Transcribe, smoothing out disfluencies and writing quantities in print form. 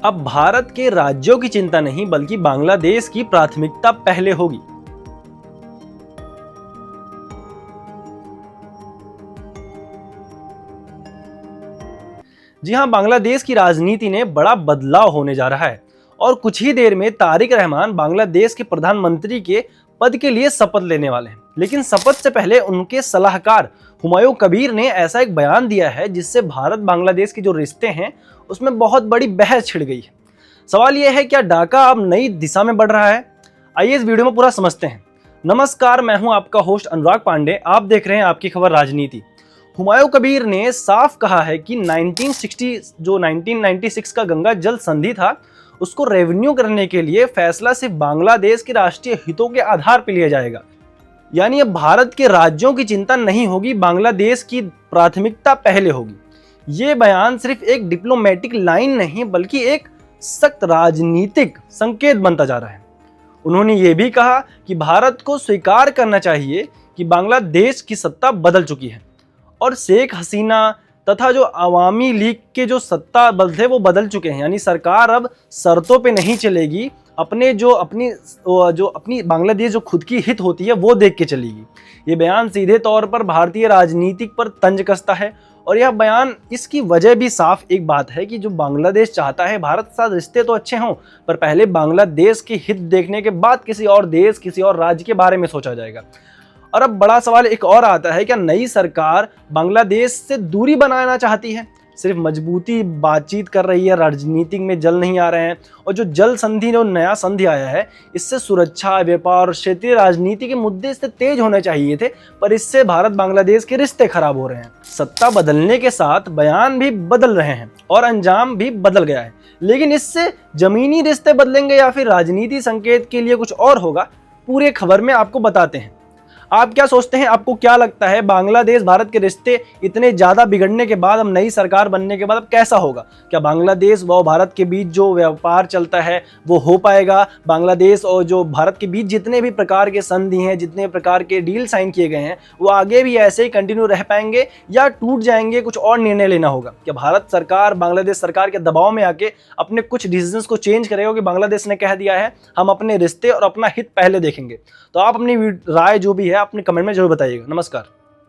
अब भारत के राज्यों की चिंता नहीं बल्कि बांग्लादेश की प्राथमिकता पहले होगी। जी हां, बांग्लादेश की राजनीति में बड़ा बदलाव होने जा रहा है और कुछ ही देर में तारिक रहमान बांग्लादेश के प्रधानमंत्री के पद के लिए शपथ लेने वाले हैं। लेकिन शपथ से पहले उनके सलाहकार हुमायूं कबीर ने ऐसा एक बयान दिया है जिससे भारत बांग्लादेश के जो रिश्ते हैं उसमें बहुत बड़ी बहस छिड़ गई है। सवाल यह है, क्या ढाका अब नई दिशा में बढ़ रहा है? आइए इस वीडियो में पूरा समझते हैं। नमस्कार, मैं हूं आपका होस्ट अनुराग पांडे। आप देख रहे हैं आपकी खबर राजनीति। हुमायूं कबीर ने साफ कहा है कि 1996 का गंगा जल संधि था, उसको रेवेन्यू करने के लिए फैसला सिर्फ बांग्लादेश के राष्ट्रीय हितों के आधार पर लिया जाएगा। यानी अब भारत के राज्यों की चिंता नहीं होगी, बांग्लादेश की प्राथमिकता पहले होगी। ये बयान सिर्फ एक डिप्लोमेटिक लाइन नहीं बल्कि एक सख्त राजनीतिक संकेत बनता जा रहा है। उन्होंने ये भी कहा कि भारत को स्वीकार करना चाहिए कि बांग्लादेश की सत्ता बदल चुकी है और शेख हसीना तथा जो अवामी लीग के जो सत्ता बल थे वो बदल चुके हैं। यानी सरकार अब शर्तों पे नहीं चलेगी, अपनी बांग्लादेश जो खुद की हित होती है वो देख के चलेगी। ये बयान सीधे तौर पर भारतीय राजनीति पर तंज कसता है और यह बयान इसकी वजह भी साफ एक बात है कि जो बांग्लादेश चाहता है भारत के साथ रिश्ते तो अच्छे हों, पर पहले बांग्लादेश की हित देखने के बाद किसी और देश, किसी और राज्य के बारे में सोचा जाएगा। और अब बड़ा सवाल एक और आता है, क्या नई सरकार बांग्लादेश से दूरी बनाना चाहती है? सिर्फ मजबूती बातचीत कर रही है, राजनीतिक में जल नहीं आ रहे हैं। और जो जल संधि, जो नया संधि आया है, इससे सुरक्षा, व्यापार और क्षेत्रीय राजनीति के मुद्दे इससे तेज होने चाहिए थे, पर इससे भारत बांग्लादेश के रिश्ते खराब हो रहे हैं। सत्ता बदलने के साथ बयान भी बदल रहे हैं और अंजाम भी बदल गया है, लेकिन इससे जमीनी रिश्ते बदलेंगे या फिर राजनीति संकेत के लिए कुछ और होगा, पूरे खबर में आपको बताते हैं। आप क्या सोचते हैं? आपको क्या लगता है, बांग्लादेश भारत के रिश्ते इतने ज़्यादा बिगड़ने के बाद, अब नई सरकार बनने के बाद अब कैसा होगा? क्या बांग्लादेश व भारत के बीच जो व्यापार चलता है वो हो पाएगा? बांग्लादेश और जो भारत के बीच जितने भी प्रकार के संधि हैं, जितने प्रकार के डील साइन किए गए हैं, वो आगे भी ऐसे ही कंटिन्यू रह पाएंगे या टूट जाएंगे? कुछ और निर्णय लेना होगा। क्या भारत सरकार बांग्लादेश सरकार के दबाव में आके अपने कुछ डिसीजंस को चेंज करेगा कि बांग्लादेश ने कह दिया है हम अपने रिश्ते और अपना हित पहले देखेंगे? तो आप अपनी राय जो भी है अपने कमेंट में जरूर बताइएगा। नमस्कार।